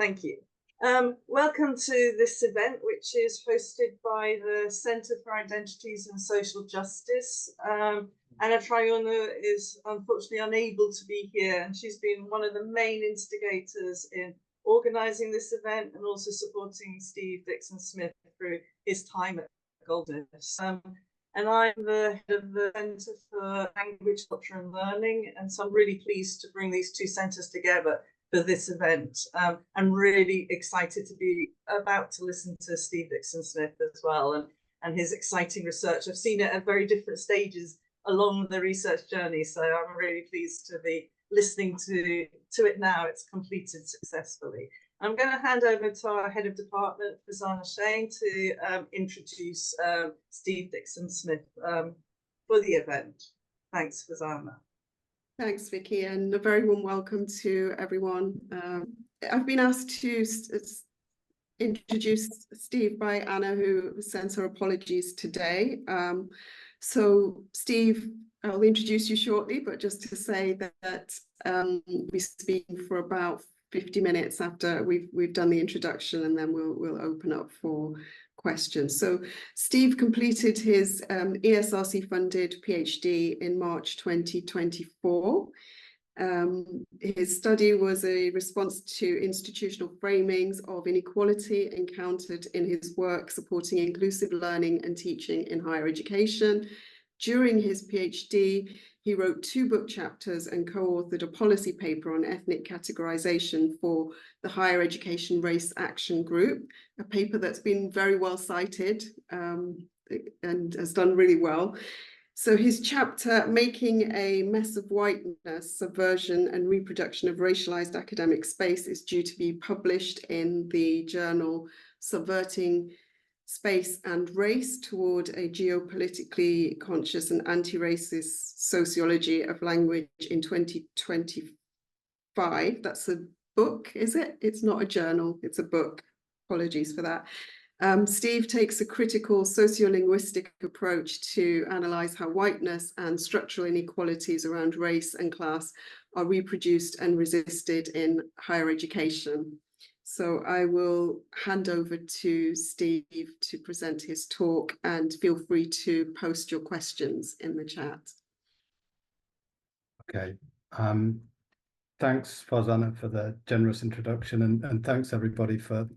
Thank you. Welcome to this event, which is hosted by the Centre for Identities and Social Justice. Anna Traianu is unfortunately unable to be here, and she's been one of the main instigators in organising this event and also supporting Steve Dixon-Smith through his time at Goldsmiths. And I'm the head of the Centre for Language, Culture and Learning, and so I'm really pleased to bring these two centres together for this event. I'm really excited to be about to listen to Steve Dixon-Smith as well, and his exciting research. I've seen it at very different stages along the research journey, so I'm really pleased to be listening to it now. It's completed successfully. I'm going to hand over to our head of department, Fazana Shane, to introduce Steve Dixon-Smith for the event. Thanks, Fazana. Thanks, Vicky, and a very warm welcome to everyone. I've been asked to introduce Steve by Anna, who sends her apologies today. So Steve, I'll introduce you shortly, but just to say that we speak for about 50 minutes after we've done the introduction, and then we'll open up for questions. So Steve completed his ESRC funded PhD in March 2024. His study was a response to institutional framings of inequality encountered in his work supporting inclusive learning and teaching in higher education. During his PhD, he wrote 2 book chapters and co-authored a policy paper on ethnic categorization for the Higher Education Race Action Group, a paper that's been very well cited and has done really well. So his chapter, Making a Mess of Whiteness, Subversion and Reproduction of Racialized Academic Space, is due to be published in the journal Subverting Space and Race Toward a Geopolitically Conscious and Anti-Racist Sociology of Language in 2025. That's a book, is it? It's not a journal, it's a book. Apologies for that. Steve takes a critical sociolinguistic approach to analyse how whiteness and structural inequalities around race and class are reproduced and resisted in higher education. So I will hand over to Steve to present his talk, and feel free to post your questions in the chat. Okay. Thanks, Fazana, for the generous introduction, and thanks everybody for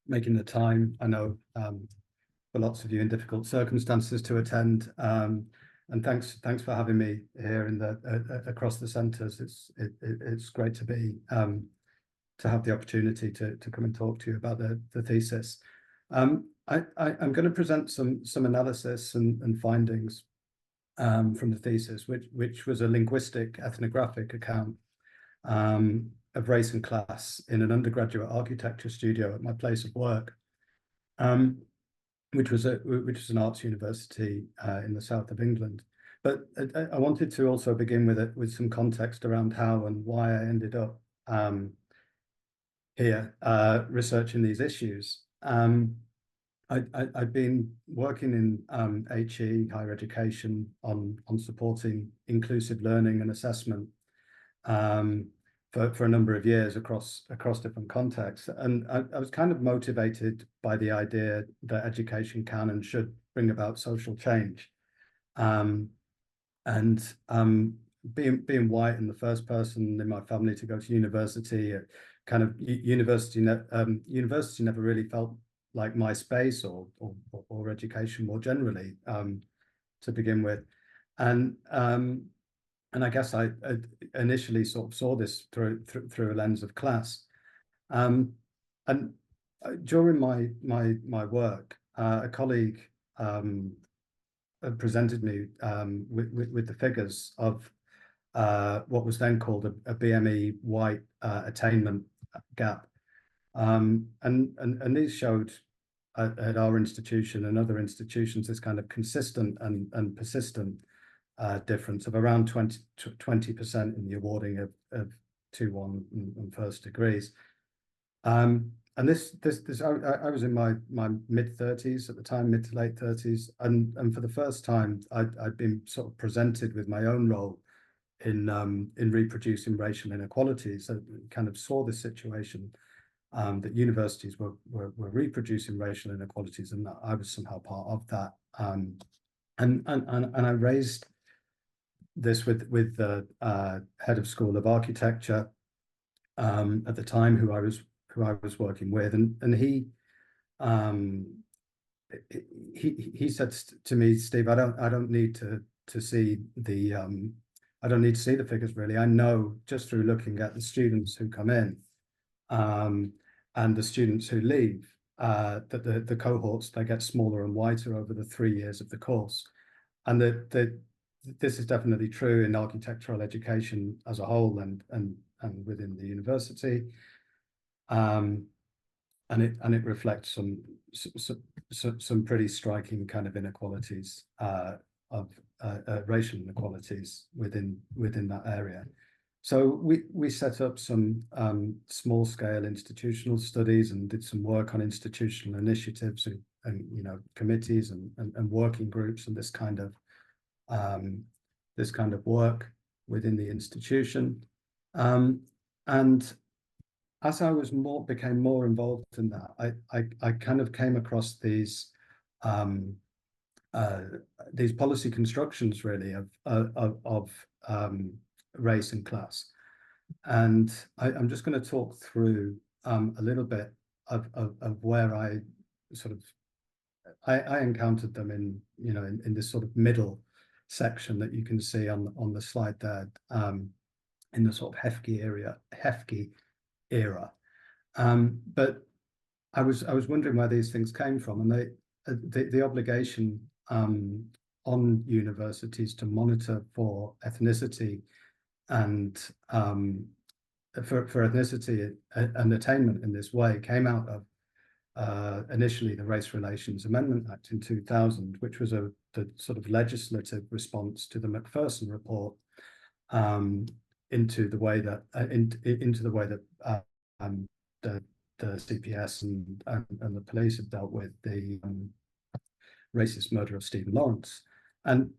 making the time. I know for lots of you in difficult circumstances to attend, and thanks for having me here in across the centres. It's great to be to have the opportunity to come and talk to you about the thesis. I'm going to present some analysis and findings from the thesis, which was a linguistic ethnographic account of race and class in an undergraduate architecture studio at my place of work, which was an arts university in the south of England. But I wanted to also begin with some context around how and why I ended up here researching these issues. I've been working in HE, higher education, on supporting inclusive learning and assessment for a number of years across different contexts. And I was kind of motivated by the idea that education can and should bring about social change. Being white and the first person in my family to go to university, kind of university never really felt like my space or education more generally to begin with, and I guess I initially sort of saw this through a lens of class, and during my work, a colleague presented me with the figures of what was then called a BME white attainment gap, and these showed at our institution and other institutions this kind of consistent and persistent difference of around 20% in the awarding of 2-1 and first degrees. And this I was in my mid-30s at the time, mid to late 30s, and for the first time I'd been sort of presented with my own role in reproducing racial inequalities. So we kind of saw this situation that universities were reproducing racial inequalities, and that I was somehow part of that. And I raised this with the head of School of Architecture at the time, who I was working with, and he said to me, Steve, I don't need to see the I don't need to see the figures really. I know just through looking at the students who come in and the students who leave that the cohorts, they get smaller and whiter over the 3 years of the course, and this is definitely true in architectural education as a whole and within the university. And it reflects some pretty striking kind of inequalities of racial inequalities within that area. So we set up some small scale institutional studies and did some work on institutional initiatives and committees and working groups and this kind of work within the institution. And as I became more involved in that, I kind of came across these policy constructions really of race and class, and I'm just going to talk through a little bit of where I encountered them in this sort of middle section that you can see on the slide there, in the sort of Hefke era. But I was wondering where these things came from, and the obligation on universities to monitor for ethnicity and for ethnicity and attainment in this way came out of initially the Race Relations Amendment Act in 2000, which was the sort of legislative response to the Macpherson report, into the way that the CPS and the police have dealt with the racist murder of Stephen Lawrence, and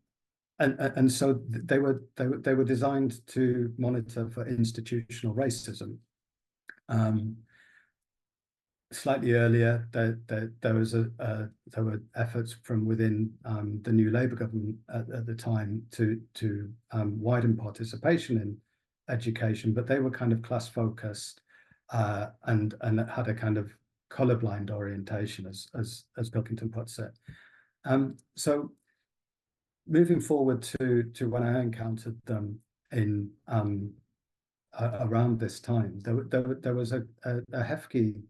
so they were designed to monitor for institutional racism. Slightly earlier, there were efforts from within the new Labour government at the time to widen participation in education, but they were kind of class focused and had a kind of colourblind orientation, as Pilkington puts it. So moving forward to when I encountered them in around this time, there was a Hefke,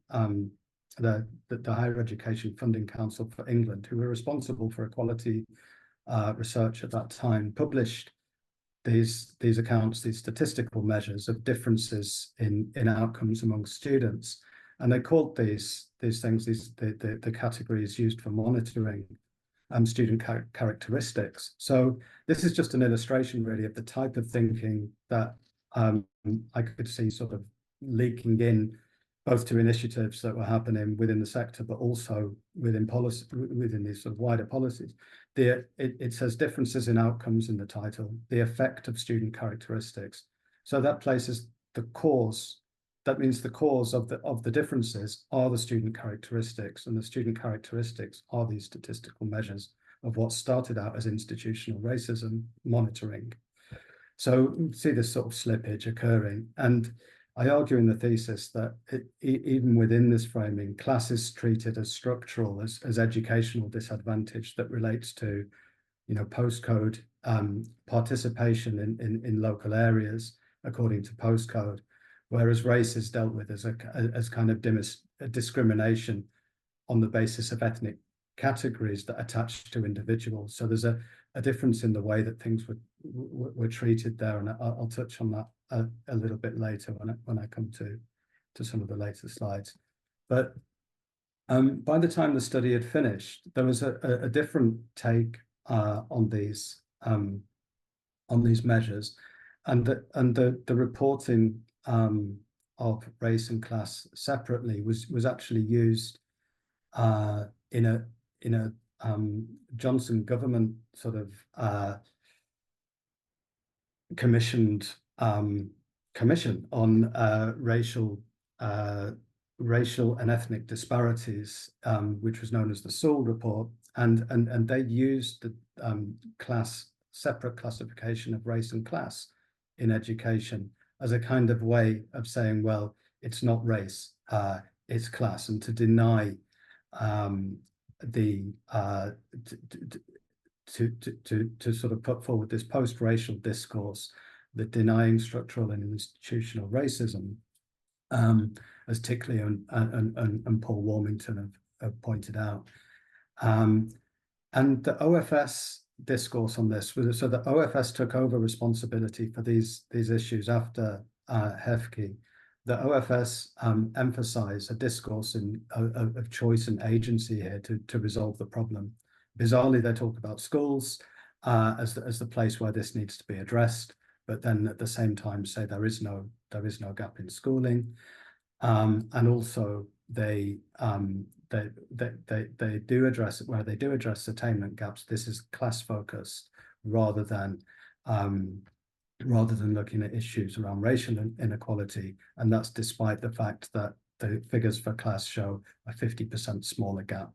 the Higher Education Funding Council for England, who were responsible for equality research at that time, published these accounts, these statistical measures of differences in outcomes among students, and they called these things the categories used for monitoring student characteristics. So this is just an illustration really of the type of thinking that I could see sort of leaking in both to initiatives that were happening within the sector, but also within policy, within these sort of wider policies. It says differences in outcomes in the title, the effect of student characteristics. So that places the cause. That means the cause of the differences are the student characteristics, and the student characteristics are these statistical measures of what started out as institutional racism monitoring. So you see this sort of slippage occurring, and I argue in the thesis that even within this framing, class is treated as structural, as educational disadvantage that relates to, postcode participation in local areas according to postcode, whereas race is dealt with as kind of discrimination on the basis of ethnic categories that attach to individuals. So there's a difference in the way that things were treated there, and I'll touch on that a little bit later when I come to some of the later slides. But by the time the study had finished, there was a different take on these measures, and the reporting of race and class separately was actually used in a Johnson government sort of commissioned commission on racial and ethnic disparities, which was known as the Sewell Report, and they used the separate classification of race and class in education as a kind of way of saying, well, it's not race, it's class, and to deny to sort of put forward this post-racial discourse that denying structural and institutional racism, as Tickley and Paul Warmington have pointed out. And the OFS discourse on this was, so the OFS took over responsibility for these issues after Hefke. The OFS emphasised a discourse of choice and agency here to resolve the problem. Bizarrely, they talk about schools as the place where this needs to be addressed, but then at the same time say there is no gap in schooling, and also they do address it where they do address attainment gaps. This is class focused rather than looking at issues around racial inequality, and that's despite the fact that the figures for class show a 50% smaller gap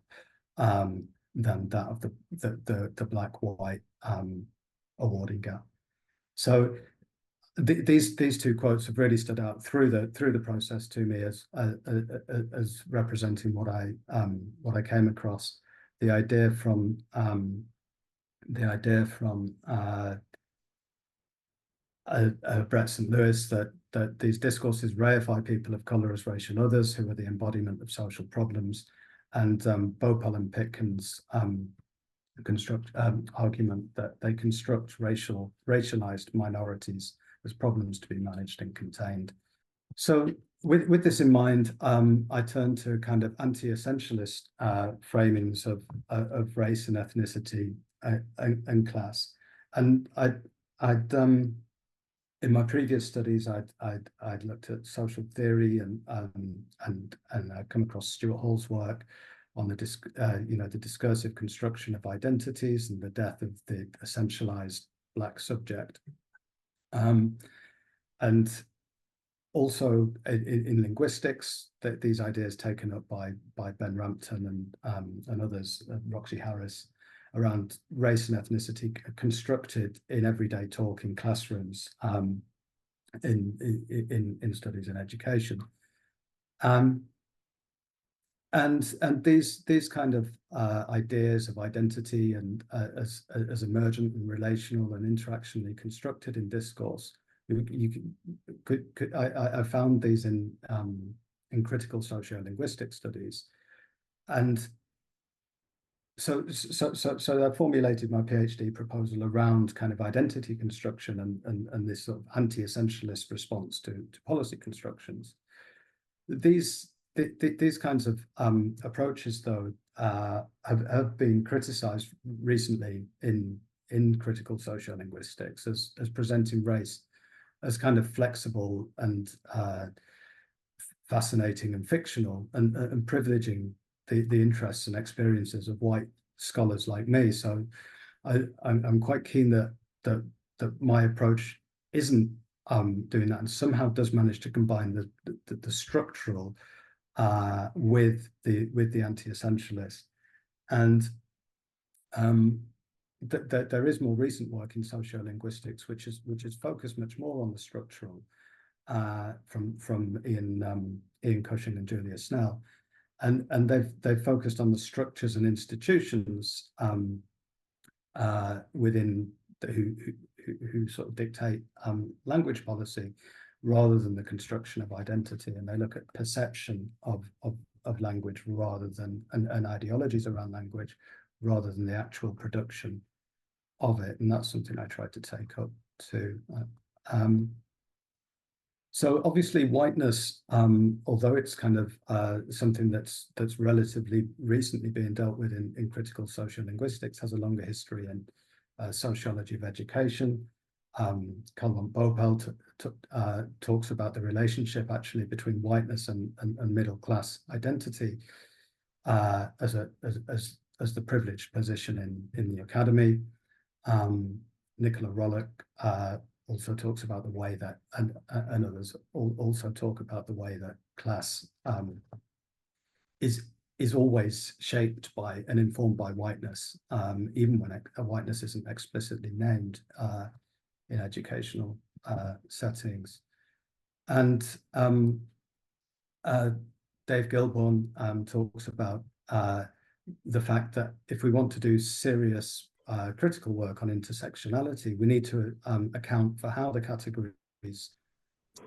than that of the black-white awarding gap. So these two quotes have really stood out through the process to me as representing what I came across. The idea from Brett St. Louis that these discourses reify people of colour as racial others who are the embodiment of social problems, and Bhopal and Pitkin's argument that they construct racialized minorities as problems to be managed and contained. So with this in mind, I turn to kind of anti-essentialist framings of race and ethnicity and class. And I'd in my previous studies, I'd looked at social theory and I'd come across Stuart Hall's work on the discursive construction of identities and the death of the essentialized Black subject, and also in linguistics, that these ideas taken up by Ben Rampton and others, Roxy Harris, around race and ethnicity constructed in everyday talk in classrooms, in studies in education, and these kind of ideas of identity and as emergent and relational and interactionally constructed in discourse, I found these in critical sociolinguistic studies, and so I formulated my PhD proposal around kind of identity construction and this sort of anti-essentialist response to policy constructions. These kinds of approaches, though, have been criticised recently in critical sociolinguistics as presenting race as kind of flexible and fascinating and fictional, and privileging the interests and experiences of white scholars like me. So I'm quite keen that my approach isn't doing that, and somehow does manage to combine the structural with the anti-essentialist. And there is more recent work in sociolinguistics which is focused much more on the structural, from Ian Cushing and Julia Snell, and they've focused on the structures and institutions within who sort of dictate language policy, rather than the construction of identity. And they look at perception of language rather than and ideologies around language, rather than the actual production of it. And that's something I tried to take up too. So obviously whiteness, although it's kind of something that's relatively recently being dealt with in critical sociolinguistics, has a longer history in sociology of education. Kalman Bhopal talks about the relationship actually between whiteness and middle class identity as the privileged position in the academy. Nicola Rollock also talks about the way that, and others also talk about the way that class is always shaped by and informed by whiteness, even when a whiteness isn't explicitly named in educational settings. And Dave Gilbourne talks about the fact that if we want to do serious critical work on intersectionality, we need to account for how the categories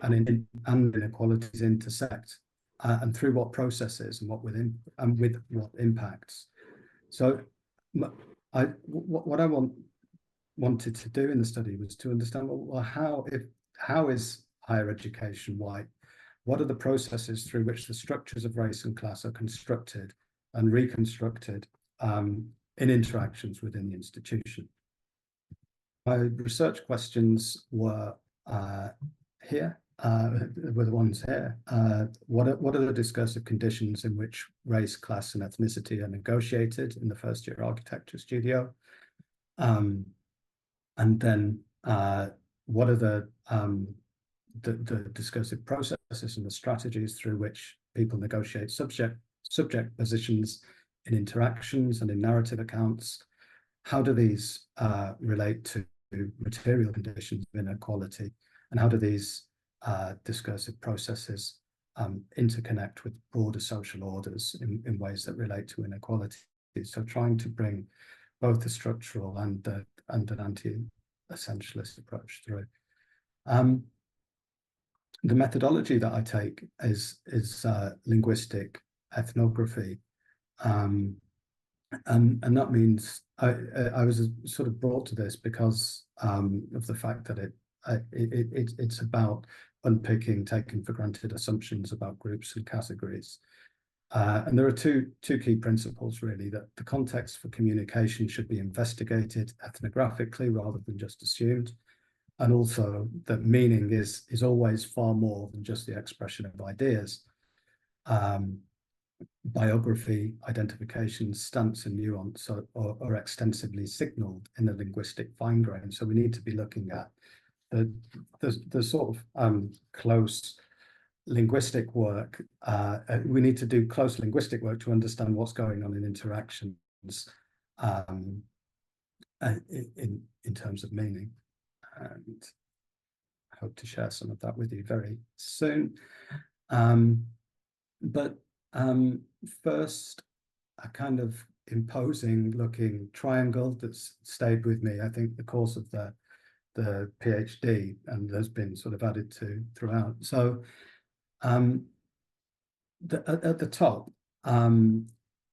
and inequalities intersect, and through what processes and with what impacts. So what I wanted to do in the study was to understand, well, how is higher education white? What are the processes through which the structures of race and class are constructed and reconstructed in interactions within the institution? My research questions were here, were the ones here. What are the discursive conditions in which race, class, and ethnicity are negotiated in the first year architecture studio? And then what are the discursive processes and the strategies through which people negotiate subject positions in interactions and in narrative accounts? How do these relate to material conditions of inequality, and how do these discursive processes interconnect with broader social orders in ways that relate to inequality? So trying to bring both the structural and an anti-essentialist approach through. The methodology that I take is linguistic ethnography, and that means I was sort of brought to this because of the fact that it's about unpicking taken for granted assumptions about groups and categories. And there are two key principles, really: that the context for communication should be investigated ethnographically rather than just assumed, and also that meaning is always far more than just the expression of ideas. Biography, identification, stance, and nuance are extensively signaled in the linguistic fine grain. So we need to be looking at the sort of close linguistic work. We need to do close linguistic work to understand what's going on in interactions in terms of meaning. And I hope to share some of that with you very soon. But first, a kind of imposing looking triangle that's stayed with me, I think, the course of the PhD, and has been sort of added to throughout. So at the top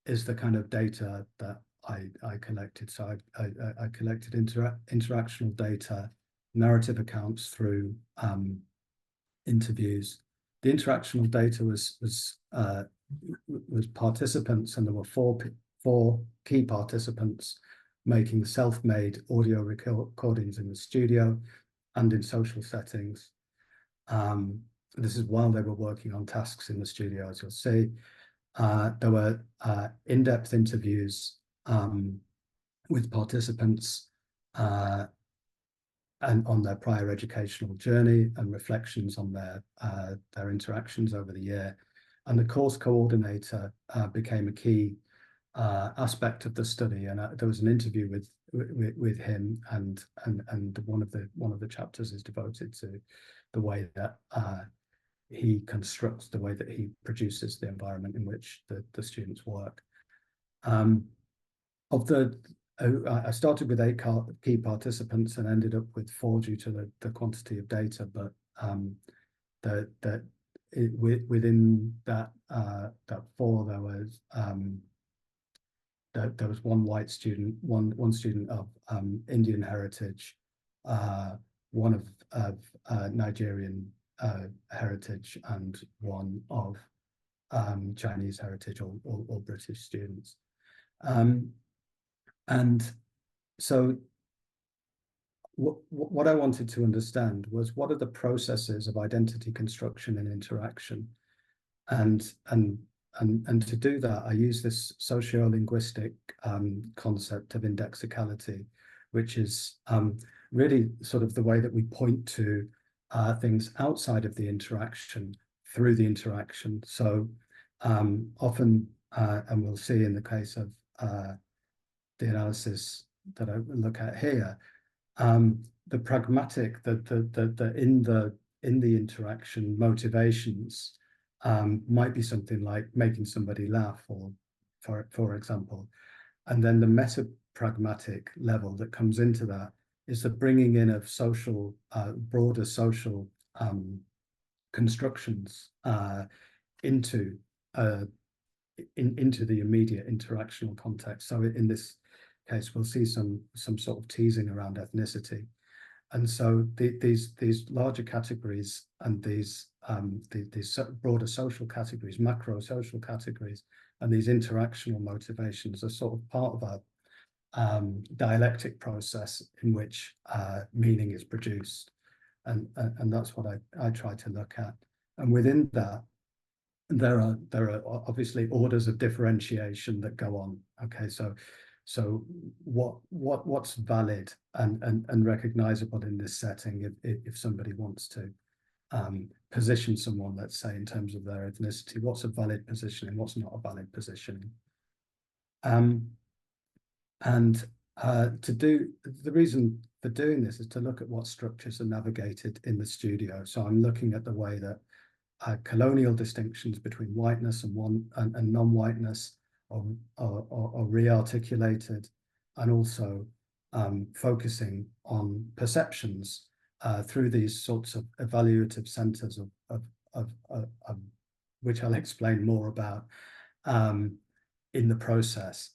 is the kind of data that I collected. So I collected interactional data, narrative accounts through interviews. The interactional data was participants, and there were four key participants making self-made audio recordings in the studio and in social settings. This is while they were working on tasks in the studio, as you'll see. There were in-depth interviews with participants and on their prior educational journey, and reflections on their interactions over the year. And the course coordinator became a key aspect of the study, and there was an interview with him, and one of the chapters is devoted to the way that he constructs, the way that he produces the environment in which the students work. I started with 8 key participants and ended up with 4 due to the quantity of data, but within that 4 there was one white student, one student of Indian heritage, one of Nigerian heritage, and one of Chinese heritage, or British students. And so what I wanted to understand was, what are the processes of identity construction and interaction? And to do that, I use this sociolinguistic concept of indexicality, which is really sort of the way that we point to things outside of the interaction through the interaction. So often, and we'll see in the case of the analysis that I look at here, the pragmatic, in the interaction motivations might be something like making somebody laugh, or for example, and then the meta-pragmatic level that comes into that is the bringing in of social, broader social constructions into the immediate interactional context. So in this case, we'll see some sort of teasing around ethnicity. And so these larger categories and these broader social categories, macro social categories, and these interactional motivations are sort of part of a dialectic process in which meaning is produced. And that's what I try to look at. And within that, there are obviously orders of differentiation that go on. Okay, so what's valid and recognizable in this setting if somebody wants to position someone, let's say, in terms of their ethnicity, what's a valid positioning, what's not a valid positioning. The reason for doing this is to look at what structures are navigated in the studio. So I'm looking at the way that colonial distinctions between whiteness and non-whiteness are re-articulated, and also focusing on perceptions through these sorts of evaluative centers of which I'll explain more about in the process,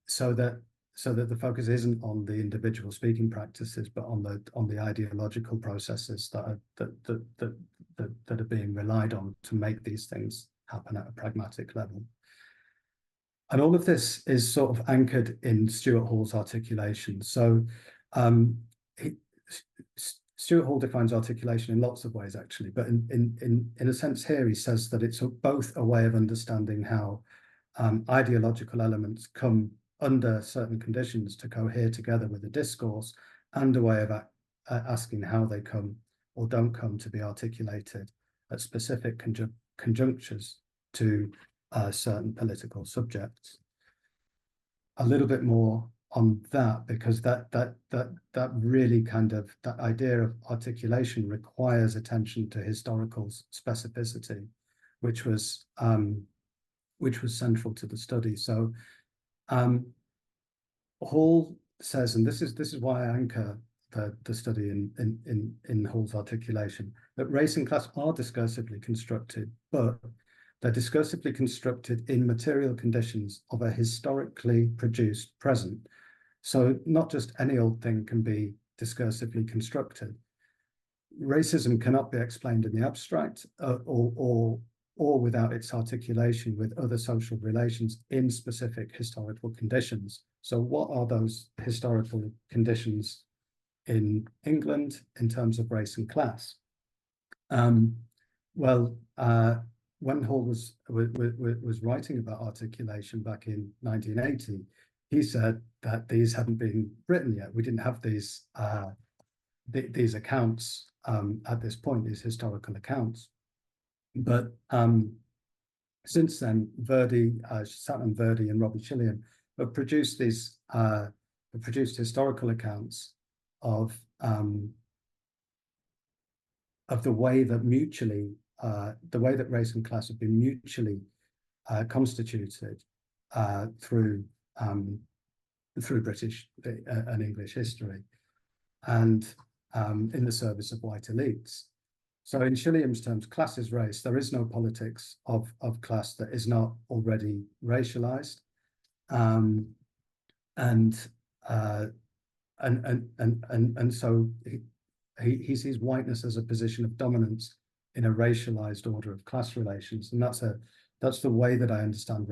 so that the focus isn't on the individual speaking practices, but on the ideological processes that are being relied on to make these things happen at a pragmatic level. And all of this is sort of anchored in Stuart Hall's articulation. So Stuart Hall defines articulation in lots of ways, actually, but in a sense here, he says that it's both a way of understanding how ideological elements come under certain conditions to cohere together with a discourse, and a way of asking how they come or don't come to be articulated at specific conjunctures to certain political subjects. A little bit more on that, because that really kind of, that idea of articulation requires attention to historical specificity, which was central to the study. So Hall says, and this is why I anchor the study in Hall's articulation, that race and class are discursively constructed, but they're discursively constructed in material conditions of a historically produced present. So not just any old thing can be discursively constructed. Racism cannot be explained in the abstract or without its articulation with other social relations in specific historical conditions. So what are those historical conditions in England in terms of race and class? When Hall was writing about articulation back in 1980, he said that these hadn't been written yet. We didn't have these accounts at this point, these historical accounts. But since then, Satnam Verdi and Robbie Chilliam have produced these historical accounts of the way that race and class have been mutually constituted through British and English history, and in the service of white elites. So in Chilliam's terms, class is race. There is no politics of class that is not already racialized, and so he sees whiteness as a position of dominance in a racialized order of class relations, and that's the way that I understand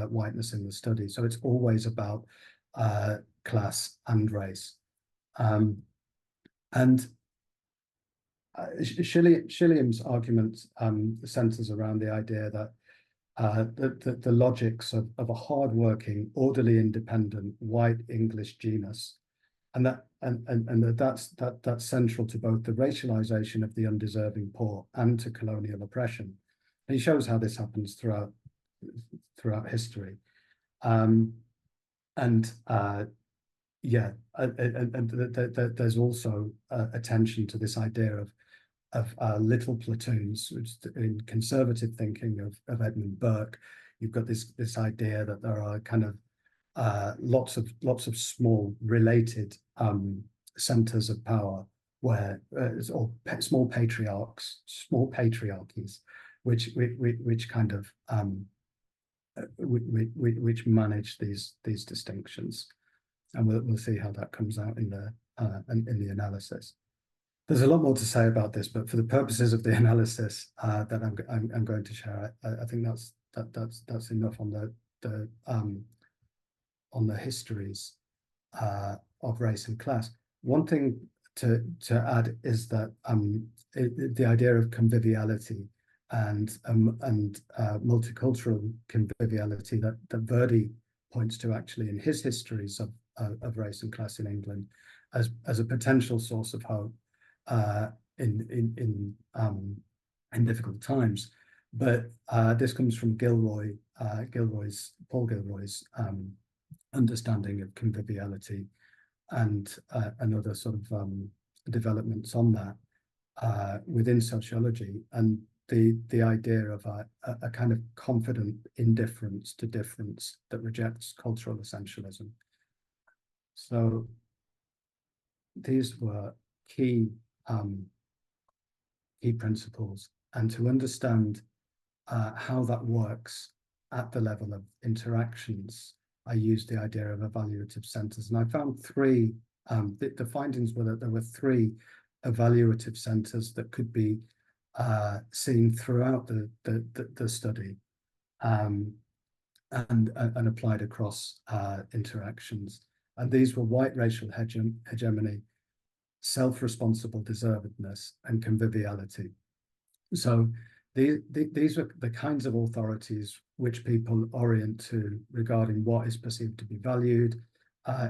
whiteness in the study. So it's always about class and race, and Chilliam's argument centers around the idea that the logics of a hardworking, orderly, independent, white English genus that's central to both the racialization of the undeserving poor and to colonial oppression. And he shows how this happens throughout history. There's also attention to this idea of little platoons, which in conservative thinking of Edmund Burke, you've got this idea that there are kind of lots of small related centers of power where or small patriarchies, which kind of which manage these distinctions, and we'll see how that comes out in the analysis. There's a lot more to say about this, but for the purposes of the analysis that I'm going to share, I think that's enough on the histories of race and class. One thing to add is that the idea of conviviality and multicultural conviviality that Verdi points to actually in his histories of race and class in England as a potential source of hope in difficult times. But this comes from Paul Gilroy's understanding of conviviality and other sort of developments on that within sociology, and the idea of a kind of confident indifference to difference that rejects cultural essentialism. So these were key principles, and to understand how that works at the level of interactions, I used the idea of evaluative centers, and I found three. The findings were that there were three evaluative centers that could be seen throughout the study and applied across interactions. And these were white racial hegemony, self-responsible deservedness, and conviviality. So these are the kinds of authorities which people orient to regarding what is perceived to be valued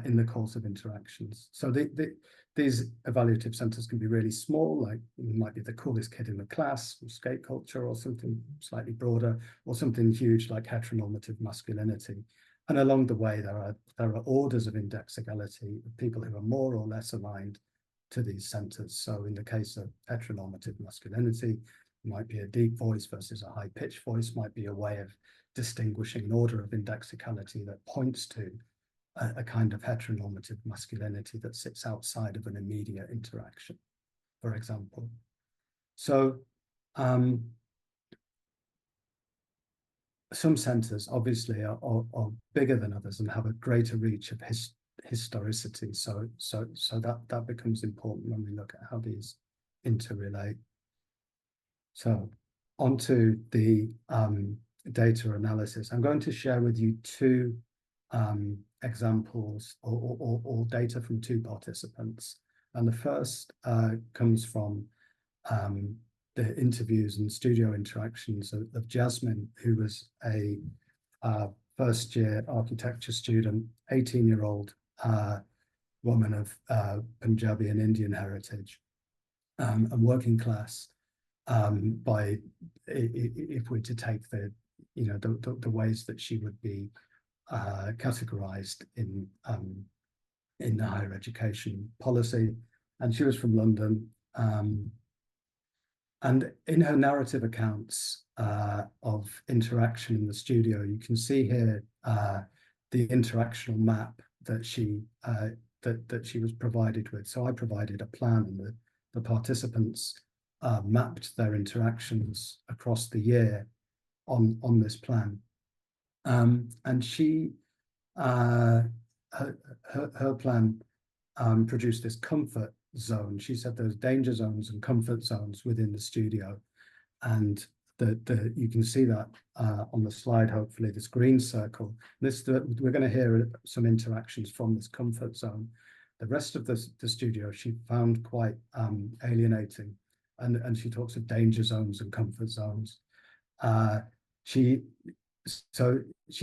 in the course of interactions. So these evaluative centers can be really small, like you might be the coolest kid in the class, or skate culture, or something slightly broader, or something huge like heteronormative masculinity. And along the way, there are orders of indexicality of people who are more or less aligned to these centers. So in the case of heteronormative masculinity, it might be a deep voice versus a high-pitched voice, might be a way of distinguishing an order of indexicality that points to a kind of heteronormative masculinity that sits outside of an immediate interaction, for example. So some centers obviously are bigger than others and have a greater reach of historicity. So that becomes important when we look at how these interrelate. So onto the data analysis. I'm going to share with you two examples or data from two participants. And the first comes from the interviews and studio interactions of Jasmine, who was a first-year architecture student, 18-year-old woman of Punjabi and Indian heritage, and working class. If we're to take the ways that she would be categorized in the higher education policy, and she was from London. And in her narrative accounts of interaction in the studio, you can see here the interactional map that she was provided with. So I provided a plan, and the participants mapped their interactions across the year on this plan. And she her plan produced this comfort zone. She said there's danger zones and comfort zones within the studio, and you can see that on the slide. Hopefully, this green circle. We're going to hear some interactions from this comfort zone. The rest of the studio she found quite alienating, and she talks of danger zones and comfort zones. She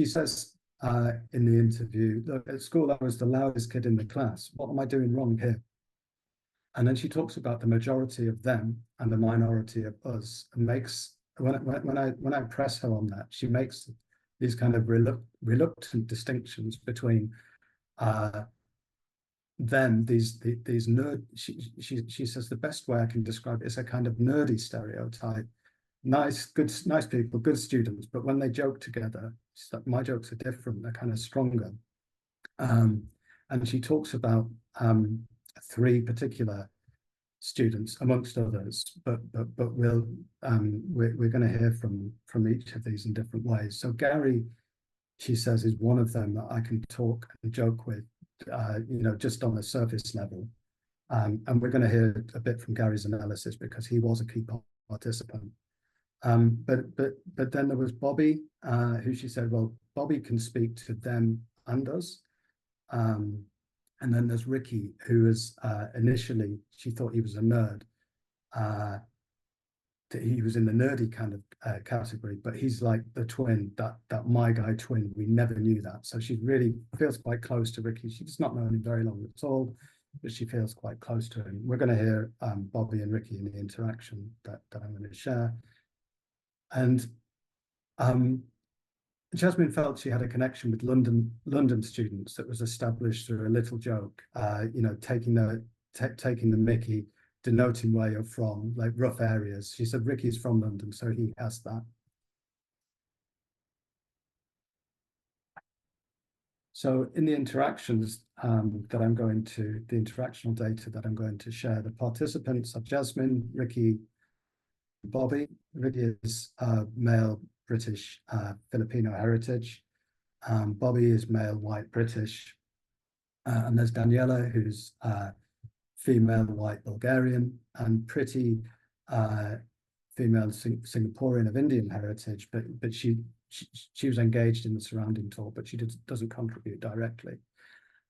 says in the interview, look, at school I was the loudest kid in the class. What am I doing wrong here? And then she talks about the majority of them and the minority of us, and makes when I press her on that, she makes these kind of reluctant distinctions between them, these nerd. She says the best way I can describe it is a kind of nerdy stereotype. Nice people, good students, but when they joke together, like, my jokes are different. They're kind of stronger. And she talks about 3 particular students amongst others, but we're going to hear from each of these in different ways. So Gary, she says, is one of them that I can talk and joke with, just on a surface level. And we're going to hear a bit from Gary's analysis because he was a key participant. But then there was Bobby, who she said, well, Bobby can speak to them and us. And then there's Ricky, who is initially, she thought he was a nerd. He was in the nerdy kind of category, but he's like the twin, that my guy twin. We never knew that. So she really feels quite close to Ricky. She's not known him very long at all, but she feels quite close to him. We're going to hear Bobby and Ricky in the interaction that I'm going to share. And Jasmine felt she had a connection with London students that was established through a little joke, taking the Mickey, denoting where you're from, like rough areas. She said Ricky's from London, so he has that. So in the interactions the interactional data that I'm going to share, the participants are Jasmine, Ricky, Bobby. Ricky is male British Filipino heritage. Bobby is male white British. And there's Daniela, who's female white Bulgarian, and Pretty, female Singaporean of Indian heritage, but she was engaged in the surrounding talk, but she doesn't contribute directly.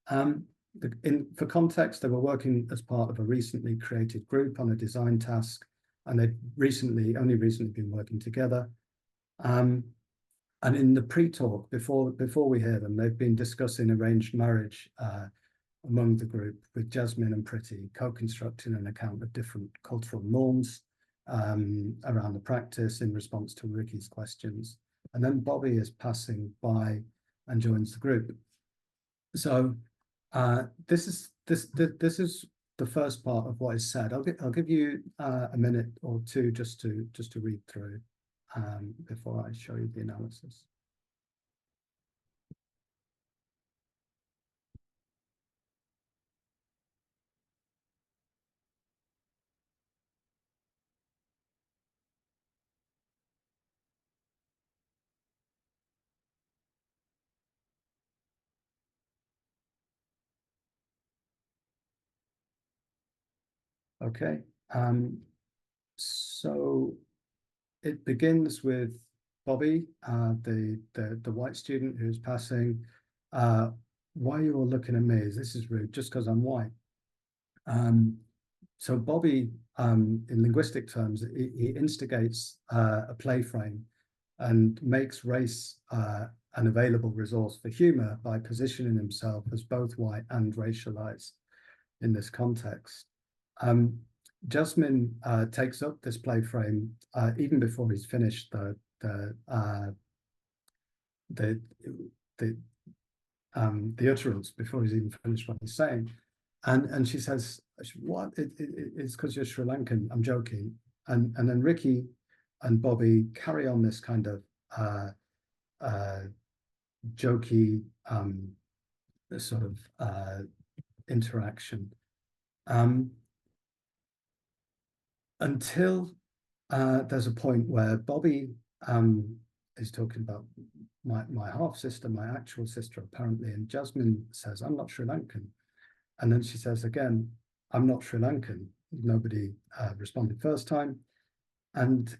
For context, they were working as part of a recently created group on a design task, and they'd only recently been working together. And in the pre-talk, before we hear them, they've been discussing arranged marriage among the group, with Jasmine and Pretty co-constructing an account of different cultural norms around the practice in response to Ricky's questions. And then Bobby is passing by and joins the group. So this is the first part of what is said. I'll give you a minute or two just to read through before I show you the analysis. Okay, so it begins with Bobby, the white student who's passing. Why are you all looking at me? This is rude, just because I'm white. So Bobby, in linguistic terms, he instigates a play frame and makes race an available resource for humor by positioning himself as both white and racialized in this context. Jasmine takes up this play frame even before he's finished the utterance, before he's even finished what he's saying, and she says, "What? It's because you're Sri Lankan." I'm joking, and then Ricky and Bobby carry on this kind of jokey sort of interaction. Until there's a point where Bobby is talking about my half sister, my actual sister, apparently, and Jasmine says, "I'm not Sri Lankan," and then she says again, "I'm not Sri Lankan." Nobody responded first time, and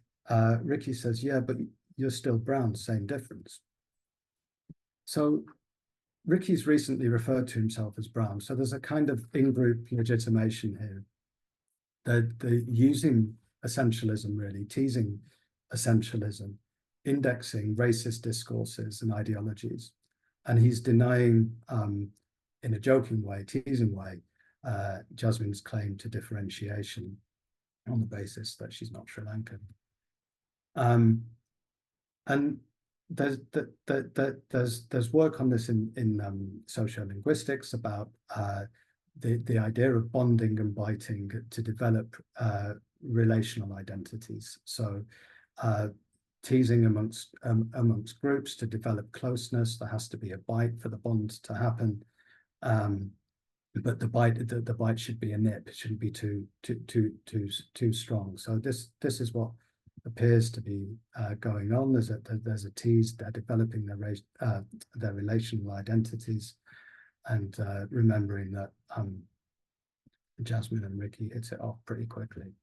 Ricky says, "Yeah, but you're still brown, same difference." So Ricky's recently referred to himself as brown, so there's a kind of in-group legitimation here. They're using essentialism, really, teasing essentialism, indexing racist discourses and ideologies. And he's denying, in a joking way, teasing way, Jasmine's claim to differentiation on the basis that she's not Sri Lankan. And there's work on this in sociolinguistics about the idea of bonding and biting to develop relational identities. So teasing amongst groups to develop closeness, there has to be a bite for the bond to happen. But the bite should be a nip. It shouldn't be too strong. So this is what appears to be going on. There's a tease. They're developing their relational identities, and remembering that Jasmine and Ricky hits it off pretty quickly.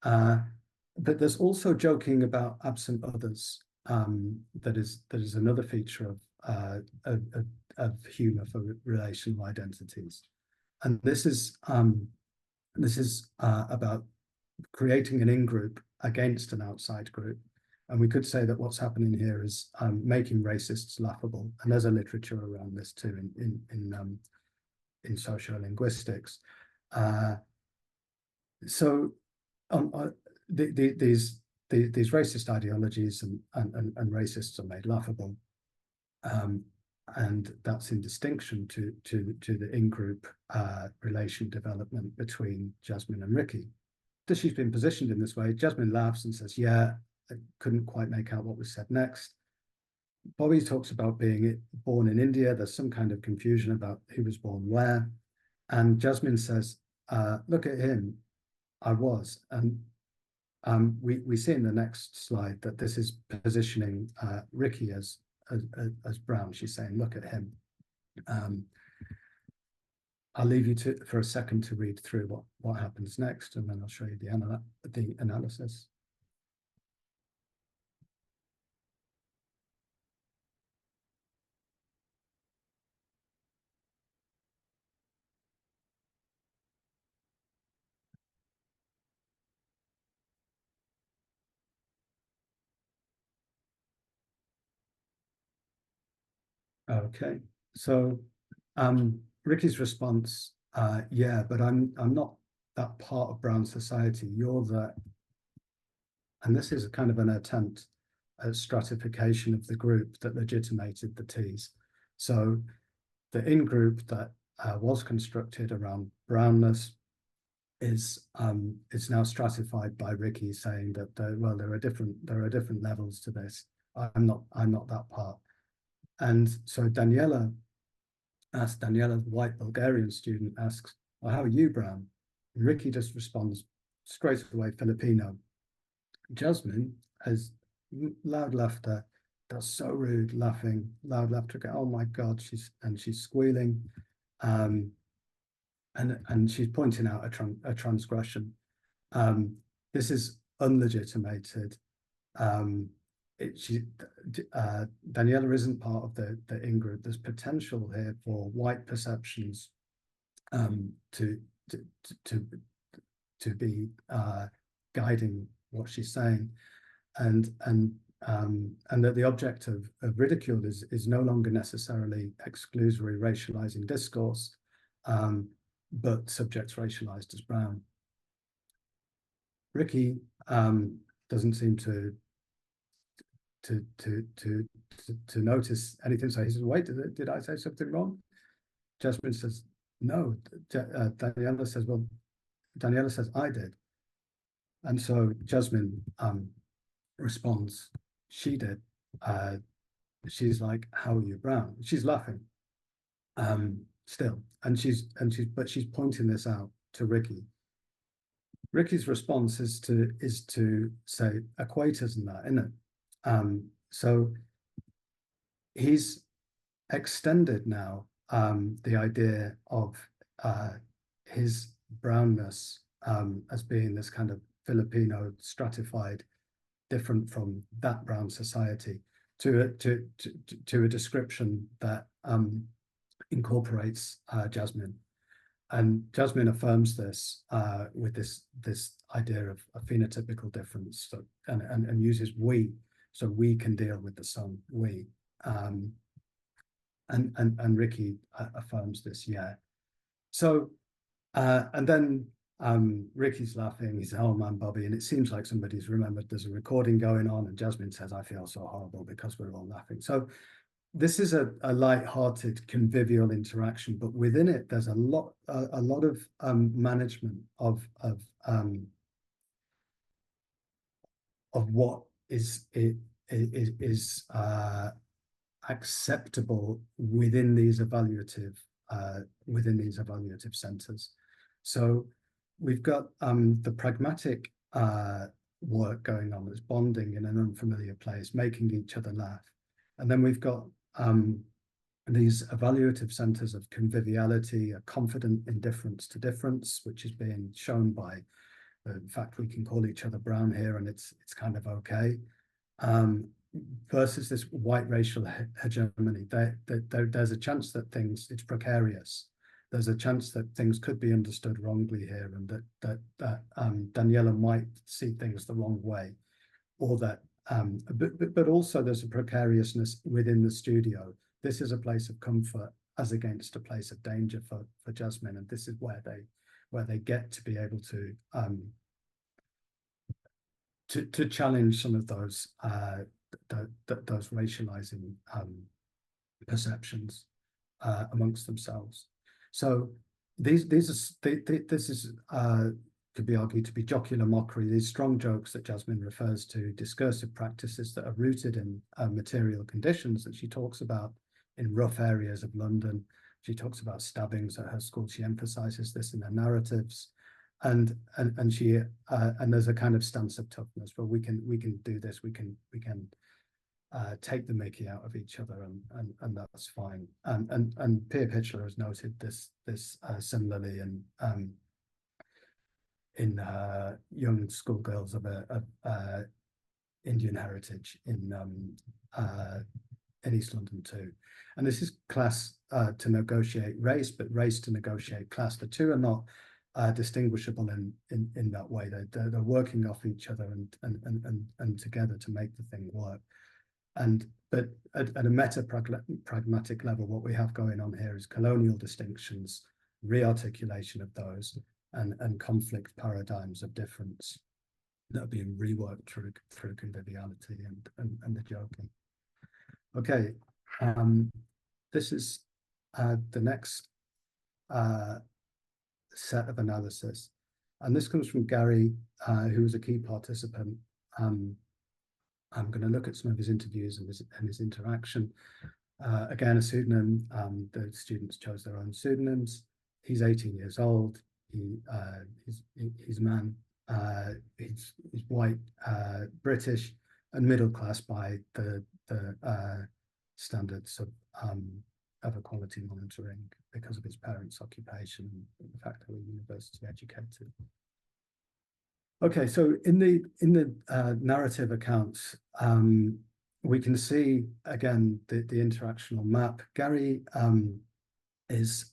But there's also joking about absent others. That is another feature of humour for relational identities, and this is about creating an in-group against an outside group. And we could say that what's happening here is making racists laughable, and there's a literature around this too in sociolinguistics. So these racist ideologies and racists are made laughable, and that's in distinction to the in-group relation development between Jasmine and Ricky. That she's been positioned in this way, Jasmine laughs and says, yeah, I couldn't quite make out what was said next. Bobby talks about being born in India. There's some kind of confusion about who was born where. And Jasmine says, look at him, I was. And we see in the next slide that this is positioning Ricky as brown. She's saying, look at him. I'll leave you for a second to read through what happens next, and then I'll show you the analysis. Okay, so Ricky's response, yeah, but I'm not that part of brown society. You're the, and this is a kind of an attempt at stratification of the group that legitimated the tease. So the in-group that was constructed around brownness is now stratified by Ricky, saying that well, there are different levels to this. I'm not that part. And so Daniela, the white Bulgarian student, asks, well, how are you brown? And Ricky just responds straight away, Filipino. Jasmine has loud laughter. That's so rude, laughing, loud laughter. Oh my God, she's squealing. And she's pointing out a transgression. This is unlegitimated. Daniela isn't part of the in-group. There's potential here for white perceptions to be guiding what she's saying, and that the object of ridicule is no longer necessarily exclusory racializing discourse, but subjects racialized as brown. Ricky doesn't seem to notice anything. So he says, wait, did I say something wrong? Jasmine says, no. Daniela says, well, Daniela says, I did. And so Jasmine responds, she did. She's like, how are you brown? She's laughing still. And she's pointing this out to Ricky. Ricky's response is to say equators and that, isn't it? So he's extended now the idea of his brownness as being this kind of Filipino stratified, different from that brown society, to a description that incorporates Jasmine. And Jasmine affirms this with this idea of a phenotypical difference, so, and uses we, so we can deal with the sun, we. and Ricky affirms this, yeah. So and then Ricky's laughing. He says, "Oh man, Bobby," and it seems like somebody's remembered there's a recording going on, and Jasmine says, "I feel so horrible because we're all laughing." So this is a light-hearted, convivial interaction, but within it, there's a lot of management of what is acceptable within these evaluative centers. So we've got the pragmatic work going on that's bonding in an unfamiliar place, making each other laugh. And then we've got these evaluative centers of conviviality, a confident indifference to difference, which is being shown by the fact we can call each other brown here and it's kind of okay. Versus this white racial hegemony, there's a chance that it's precarious. There's a chance that things could be understood wrongly here, and that Daniela might see things the wrong way, or that. But also there's a precariousness within the studio. This is a place of comfort as against a place of danger for Jasmine, and this is where they get to be able to challenge some of those racializing perceptions amongst themselves. So this is could be argued to be jocular mockery. These strong jokes that Jasmine refers to, discursive practices that are rooted in material conditions that she talks about in rough areas of London. She talks about stabbings at her school. She emphasizes this in her narratives. And there's a kind of stance of toughness where we can do this, we can take the mickey out of each other, and that's fine. And Pia Pitchler has noted this similarly in young schoolgirls of Indian heritage in East London too. And this is class to negotiate race, but race to negotiate class. The two are not distinguishable in that way. They're working off each other and together to make the thing work. But at a meta-pragmatic level, what we have going on here is colonial distinctions, re-articulation of those, and conflict paradigms of difference that are being reworked through conviviality and the joking. Okay, this is the next set of analysis, and this comes from Gary, who was a key participant. I'm going to look at some of his interviews and his interaction. Again, a pseudonym. The students chose their own pseudonyms. He's 18 years old. He's a man. He's white, British, and middle class by the standards of equality monitoring because of his parents' occupation and the fact that we're university educated. Okay, so in the narrative accounts, we can see again the interactional map. Gary is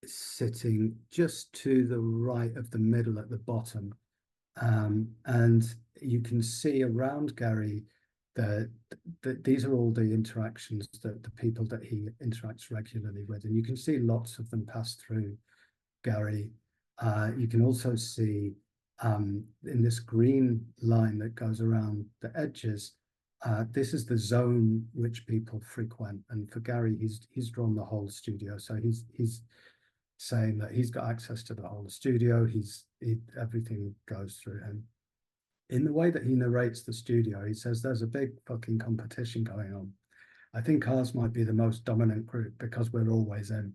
sitting just to the right of the middle at the bottom, and you can see around Gary that these are all the interactions that the people that he interacts regularly with, and you can see lots of them pass through Gary. You can also see in this green line that goes around the edges, this is the zone which people frequent. And for Gary, he's drawn the whole studio. So he's saying that he's got access to the whole studio. Everything goes through him. In the way that he narrates the studio, he says there's a big fucking competition going on. I think ours might be the most dominant group because we're always in.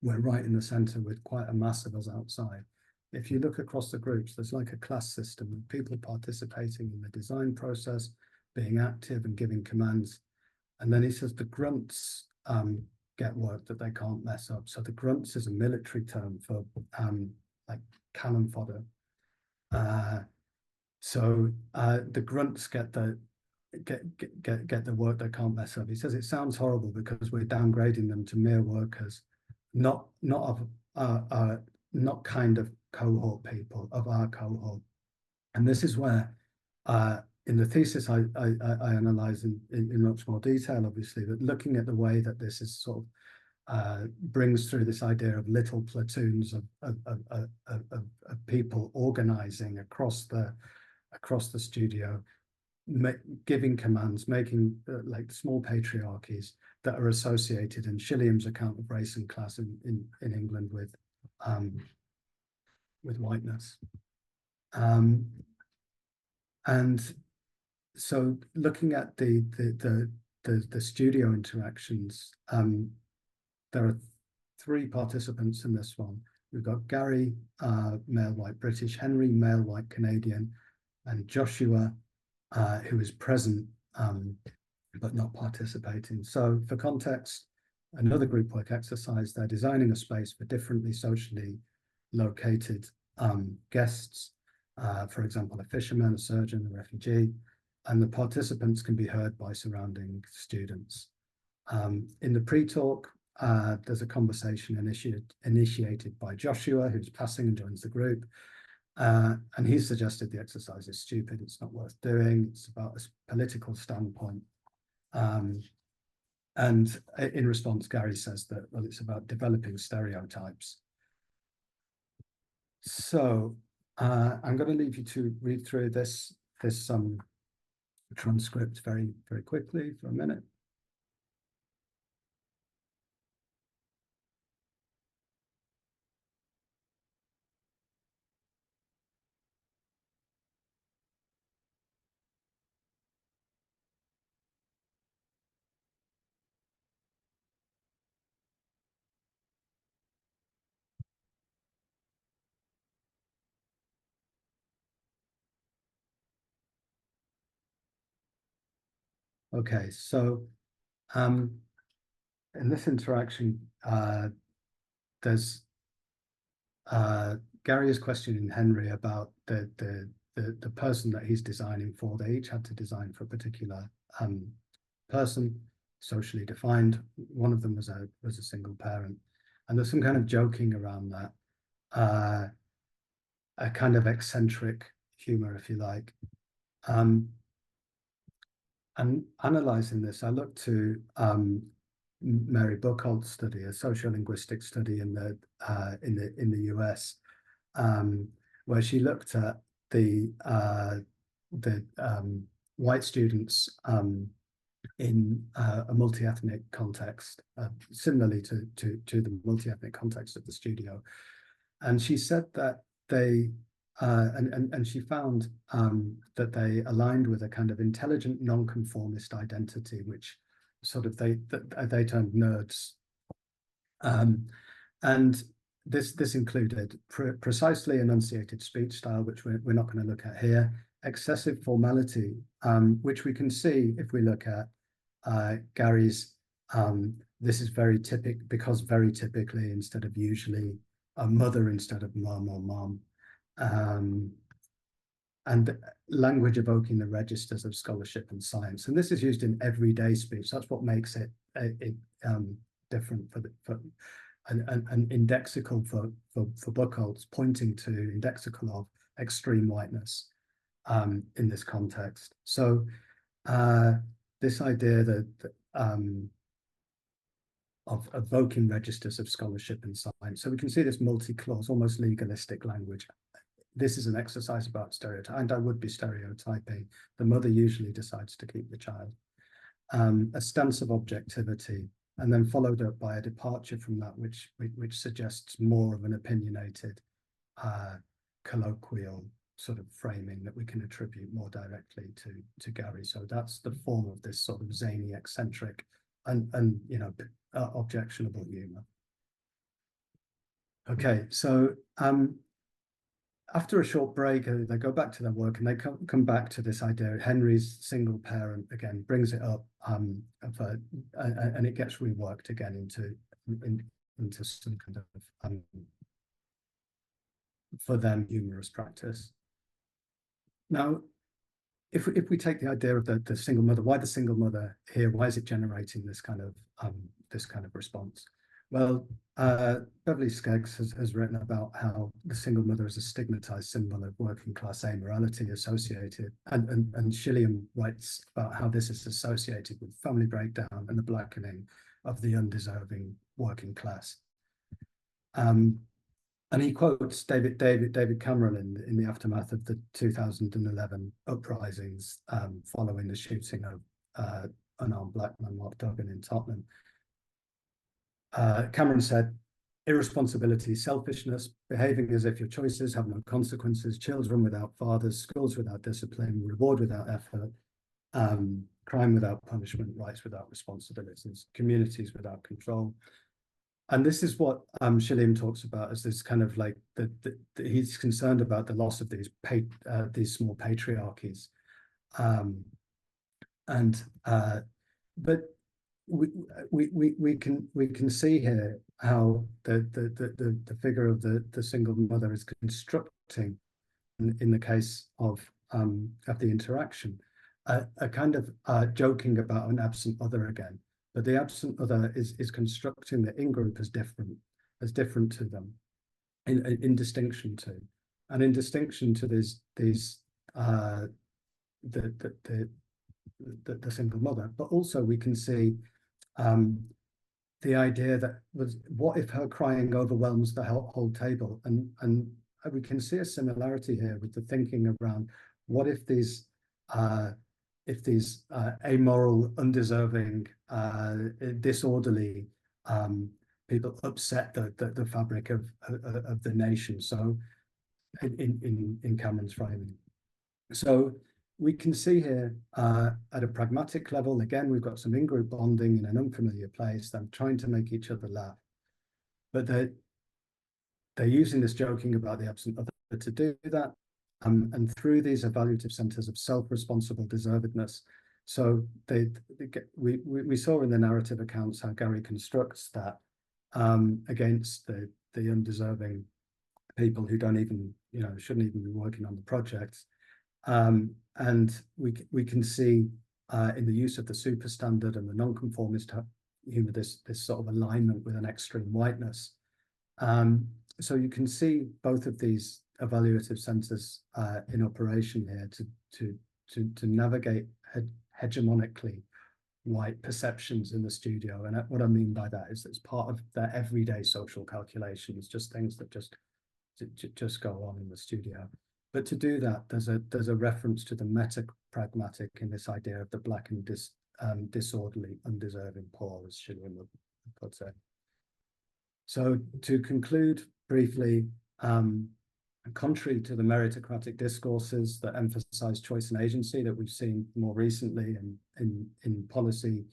We're right in the center with quite a mass of us outside. If you look across the groups, there's like a class system of people participating in the design process, being active and giving commands. And then he says the grunts get work that they can't mess up. So the grunts is a military term for like cannon fodder. So the grunts get the work they can't mess up. He says it sounds horrible because we're downgrading them to mere workers, not kind of cohort people of our cohort. And this is where in the thesis, I analyze in much more detail, obviously, that looking at the way that this is sort of brings through this idea of little platoons of people organizing across the studio, giving commands, making like small patriarchies that are associated in Schilliam's account of race and class in England with whiteness. And so looking at the studio interactions, there are 3 participants in this one. We've got Gary, male white British, Henry, male white Canadian, and Joshua, who is present but not participating. So for context, another group work exercise, they're designing a space for differently socially located guests, for example, a fisherman, a surgeon, a refugee, and the participants can be heard by surrounding students. In the pre-talk, there's a conversation initiated by Joshua, who's passing and joins the group. And he's suggested the exercise is stupid, it's not worth doing, it's about a political standpoint. And in response, Gary says that, well, it's about developing stereotypes. So I'm going to leave you to read through this transcript very, very quickly for a minute. Okay, so in this interaction, there's Gary is questioning Henry about the person that he's designing for. They each had to design for a particular person, socially defined. One of them was a single parent, and there's some kind of joking around that, a kind of eccentric humor, if you like. And analysing this, I looked to Mary Buchholz's study, a sociolinguistic study in the US, where she looked at the white students in a multi-ethnic context, similarly to the multi-ethnic context of the studio, and she said that they. And she found that they aligned with a kind of intelligent nonconformist identity, which sort of they termed nerds. And this included precisely enunciated speech style, which we're not going to look at here, excessive formality, which we can see if we look at Gary's. This is very typical, because very typically instead of usually, a mother instead of mum or mom. And language evoking the registers of scholarship and science, and this is used in everyday speech. That's what makes it different and indexical for Buchholz, pointing to indexical of extreme whiteness in this context. So this idea that of evoking registers of scholarship and science. So we can see this multi-clause, almost legalistic language. This is an exercise about stereotype, and I would be stereotyping. The mother usually decides to keep the child. A stance of objectivity, and then followed up by a departure from that, which suggests more of an opinionated, colloquial sort of framing that we can attribute more directly to Gary. So that's the form of this sort of zany, eccentric, and you know, objectionable humor. Okay, so after a short break, they go back to their work, and they come back to this idea. Henry's single parent again brings it up, and it gets reworked again into some kind of for them humorous practice. Now, if we take the idea of the single mother, why the single mother here? Why is it generating this kind of response? Well, Beverly Skeggs has written about how the single mother is a stigmatized symbol of working class amorality associated, and Shilliam writes about how this is associated with family breakdown and the blackening of the undeserving working class. And he quotes David Cameron in the aftermath of the 2011 uprisings following the shooting of unarmed black man Mark Duggan in Tottenham. Cameron said, irresponsibility, selfishness, behaving as if your choices have no consequences, children without fathers, schools without discipline, reward without effort, crime without punishment, rights without responsibilities, communities without control. And this is what Shilliam talks about as this kind of like he's concerned about the loss of these small patriarchies, but we can see here how the figure of the single mother is constructing, in the case of the interaction, a kind of joking about an absent other again. But the absent other is constructing the in-group as different to them, in distinction to, and in distinction to the single mother. But also we can see the idea that what if her crying overwhelms the whole table, and we can see a similarity here with the thinking around what if these amoral, undeserving, disorderly people upset the fabric of the nation. So in Cameron's framing, so we can see here at a pragmatic level, again, we've got some in-group bonding in an unfamiliar place. They're trying to make each other laugh, but they're using this joking about the absent other to do that. And through these evaluative centers of self-responsible deservedness. So we saw in the narrative accounts how Gary constructs that against the undeserving people who don't even, shouldn't even be working on the projects. And we can see in the use of the superstandard and the nonconformist humor this sort of alignment with an extreme whiteness. So you can see both of these evaluative centers in operation here to navigate hegemonically white perceptions in the studio. And what I mean by that is it's part of their everyday social calculations, just things that just go on in the studio. But to do that, there's a reference to the meta-pragmatic in this idea of the black and disorderly, undeserving poor, as Shilliam would put it. So to conclude briefly, contrary to the meritocratic discourses that emphasize choice and agency that we've seen more recently in policy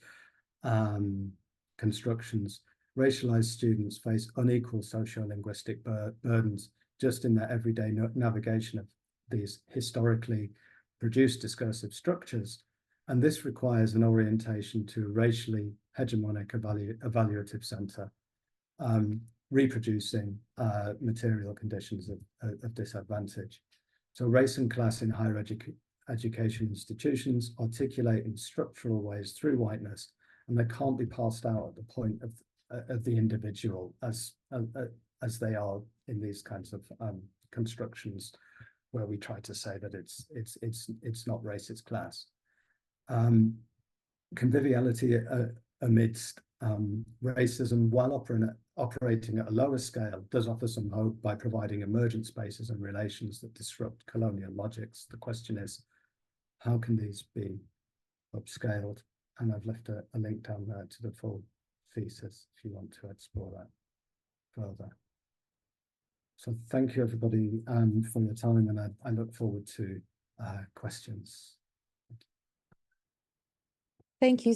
constructions, racialized students face unequal socio-linguistic burdens just in their everyday navigation of these historically produced discursive structures. And this requires an orientation to racially hegemonic evaluative center, reproducing material conditions of disadvantage. So race and class in higher education institutions articulate in structural ways through whiteness, and they can't be passed out at the point of the individual as they are in these kinds of constructions where we try to say that it's not race, it's class. Conviviality amidst racism, while operating at a lower scale, does offer some hope by providing emergent spaces and relations that disrupt colonial logics. The question is, how can these be upscaled? And I've left a link down there to the full thesis if you want to explore that further. So thank you everybody for your time, and I look forward to questions. Thank you